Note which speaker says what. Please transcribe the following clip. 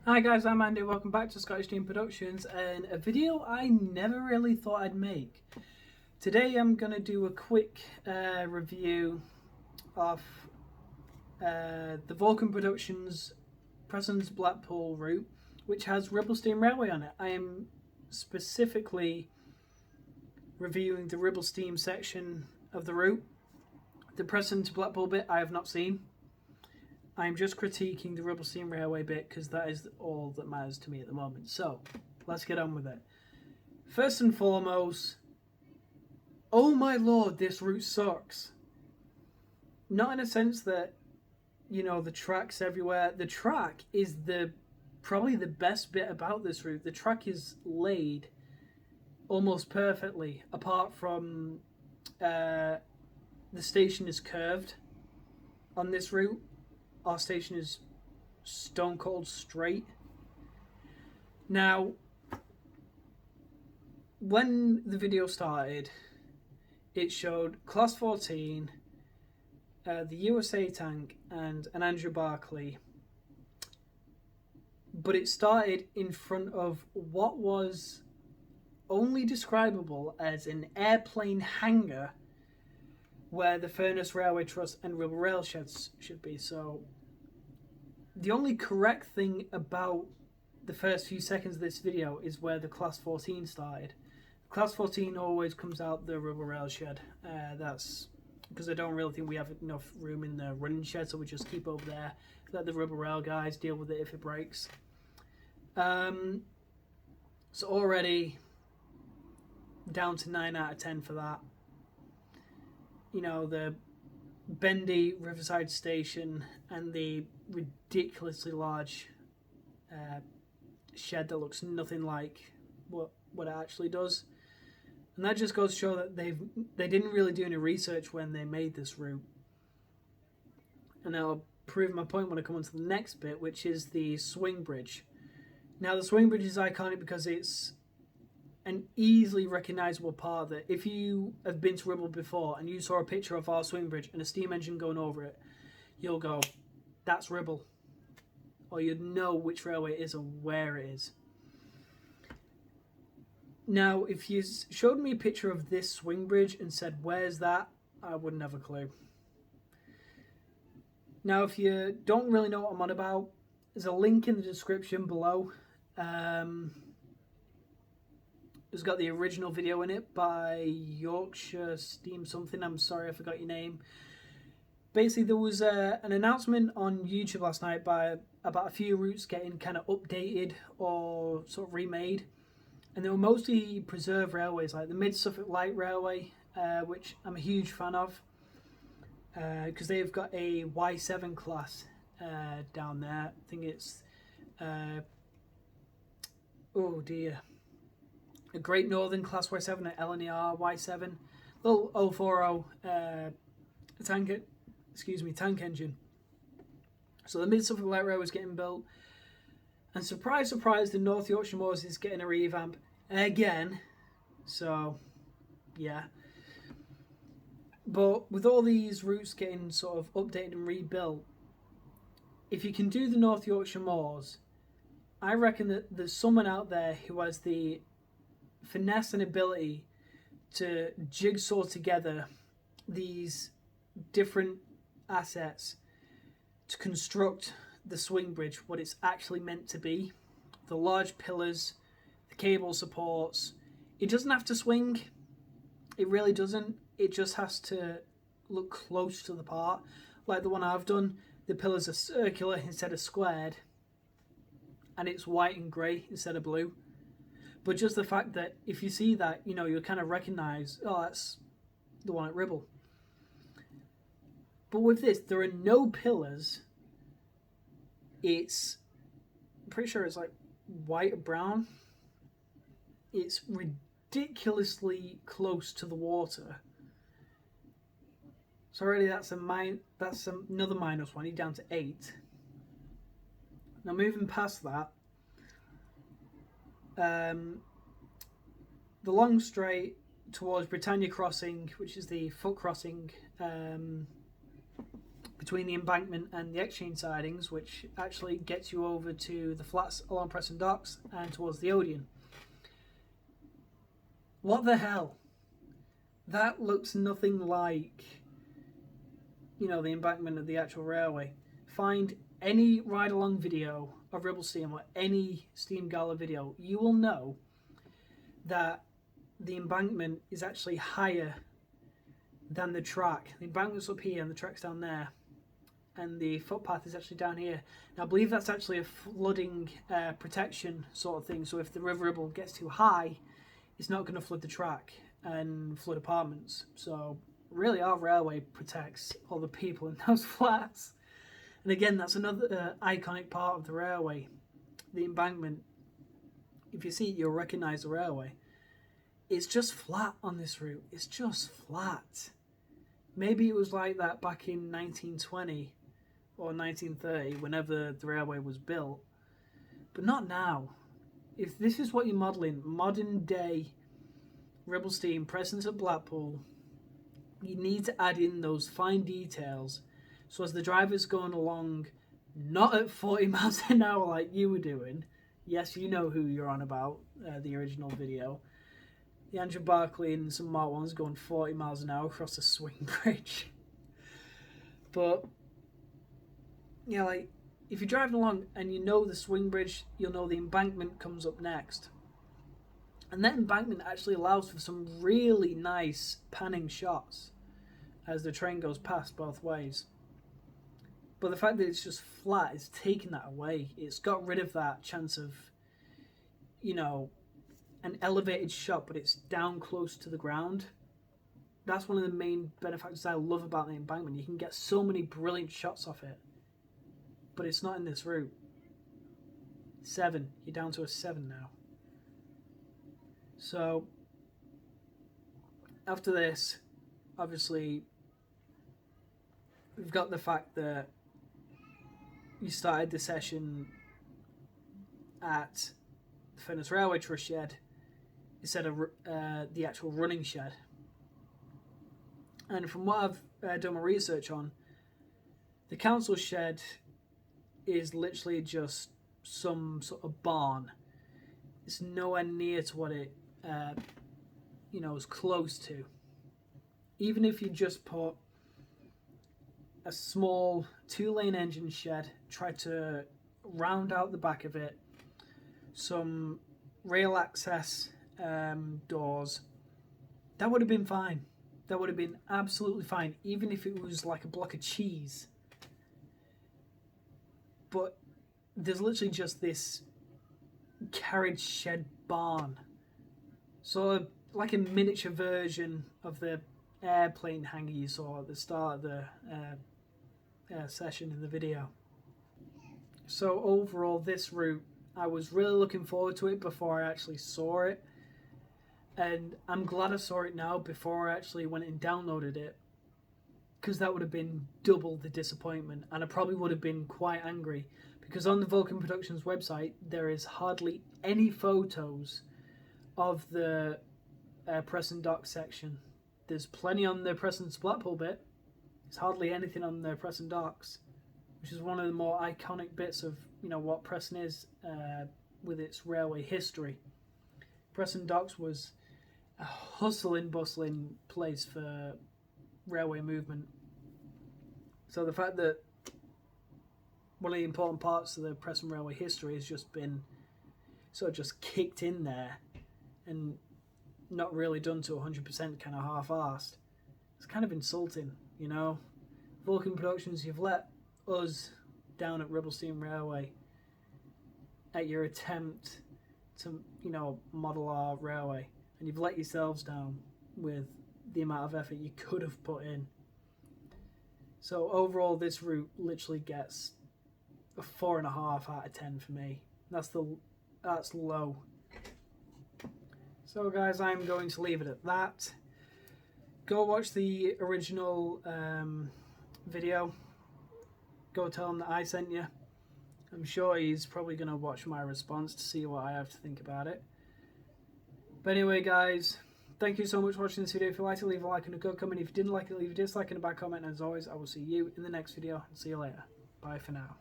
Speaker 1: Hi guys, I'm Andy. Welcome back to Scottish Team Productions and a video I never really thought I'd make. Today I'm going to do a quick review of the Vulcan Productions Preston's Blackpool route, which has Ribble Steam Railway on it. I am specifically reviewing the Ribble Steam section of the route. The Preston to Blackpool bit I have not seen. I'm just critiquing the Ribble Steam Railway bit because that is all that matters to me at the moment. So, let's get on with it. First and foremost, oh my lord, this route sucks. Not in a sense that, the track's everywhere. The track is probably the best bit about this route. The track is laid almost perfectly, apart from the station is curved on this route. Our station is stone cold straight. Now, when the video started, it showed Class 14, the USA tank, and an Andrew Barclay. But it started in front of what was only describable as an airplane hangar where the Furness Railway Truss and Ribble Rail Sheds should be. So the only correct thing about the first few seconds of this video is where the Class 14 started. Class 14 always comes out the Ribble Rail Shed. That's because I don't really think we have enough room in the running shed, so we just keep over there. Let the Ribble Rail guys deal with it if it breaks. So already down to 9 out of 10 for that. The bendy Riverside Station and the ridiculously large shed that looks nothing like what it actually does. And that just goes to show that they didn't really do any research when they made this route. And I'll prove my point when I come on to the next bit, which is the swing bridge. Now, the swing bridge is iconic because it's an easily recognisable part that if you have been to Ribble before and you saw a picture of our swing bridge and a steam engine going over it, you'll go, that's Ribble. Or you'd know which railway it is and where it is. Now, if you showed me a picture of this swing bridge and said, where's that? I wouldn't have a clue. Now, if you don't really know what I'm on about, there's a link in the description below. It's got the original video in it by Yorkshire Steam something. I'm sorry, I forgot your name. Basically, there was an announcement on YouTube last night by about a few routes getting kind of updated or sort of remade. And they were mostly preserved railways, like the Mid-Suffolk Light Railway, which I'm a huge fan of. Because they've got a Y7 class down there. I think it's... oh dear. A Great Northern Class Y7 at LNER Y7, little 040 tank engine. So the Mid-Suffolk Light Rail was getting built, and surprise, surprise, the North Yorkshire Moors is getting a revamp again. So, yeah. But with all these routes getting sort of updated and rebuilt, if you can do the North Yorkshire Moors, I reckon that there's someone out there who has the finesse and ability to jigsaw together these different assets to construct the swing bridge what it's actually meant to be. The large pillars, the cable supports. It doesn't have to swing. It really doesn't. It just has to look close to the part. Like the one I've done, the pillars are circular instead of squared, and it's white and grey instead of blue. But just the fact that if you see that, you'll kind of recognise, oh, that's the one at Ribble. But with this, there are no pillars. I'm pretty sure it's like white or brown. It's ridiculously close to the water. So already that's another minus one. You're down to 8. Now moving past that, the long straight towards Britannia Crossing, which is the foot crossing between the Embankment and the Exchange sidings, which actually gets you over to the flats along Preston Docks and towards the Odeon. What the hell? That looks nothing like, you know, the embankment of the actual railway. Find any ride-along video of Ribble Steam or any Steam Gala video, you will know that the embankment is actually higher than the track. The embankment's up here and the track's down there, and the footpath is actually down here. Now I believe that's actually a flooding protection sort of thing, so if the River Ribble gets too high, it's not going to flood the track and flood apartments. So really our railway protects all the people in those flats. And again, that's another iconic part of the railway, the embankment. If you see it, you'll recognise the railway. It's just flat on this route. It's just flat. Maybe it was like that back in 1920 or 1930, whenever the railway was built. But not now. If this is what you're modelling, modern day Ribble Steam, Preston to Blackpool, you need to add in those fine details. So as the driver's going along, not at 40 miles an hour like you were doing. Yes, you know who you're on about, the original video. The Andrew Barclay and some Mark 1s going 40 miles an hour across a swing bridge. But, yeah, like, if you're driving along and you know the swing bridge, you'll know the embankment comes up next. And that embankment actually allows for some really nice panning shots as the train goes past both ways. But the fact that it's just flat is taking that away. It's got rid of that chance of, you know, an elevated shot, but it's down close to the ground. That's one of the main benefits I love about the embankment. You can get so many brilliant shots off it. But it's not in this route. 7. You're down to a 7 now. So, after this, obviously, we've got the fact that you started the session at the Furness Railway Trust shed instead of the actual running shed. And from what I've done my research on, the council shed is literally just some sort of barn. It's nowhere near to what it, is close to. Even if you just put a small 2-lane engine shed, try to round out the back of it, some rail access doors, that would have been fine. That would have been absolutely fine, even if it was like a block of cheese. But there's literally just this carriage shed barn. So like a miniature version of the airplane hangar you saw at the start of the session in the video. So overall, this route, I was really looking forward to it before I actually saw it. And I'm glad I saw it now before I actually went and downloaded it. Because that would have been double the disappointment. And I probably would have been quite angry. Because on the Vulcan Productions website, there is hardly any photos of the Preston Dock section. There's plenty on the Preston to Blackpool bit. There's hardly anything on the Preston Docks, which is one of the more iconic bits of what Preston is with its railway history. Preston Docks was a hustling, bustling place for railway movement. So the fact that one of the important parts of the Preston railway history has just been sort of just kicked in there and not really done to 100%, kind of half-arsed. It's kind of insulting, Vulcan Productions, you've let us down at Ribble Steam Railway at your attempt to, model our railway, and you've let yourselves down with the amount of effort you could have put in. So overall, this route literally gets a 4.5 out of 10 for me. That's low. So guys, I'm going to leave it at that. Go watch the original video. Go tell him that I sent you. I'm sure he's probably going to watch my response to see what I have to think about it. But anyway guys, Thank you so much for watching this video. If you liked it, leave a like and a good comment. If you didn't like it, leave a dislike and a bad comment. And as always, I will see you in the next video. See you later. Bye for now.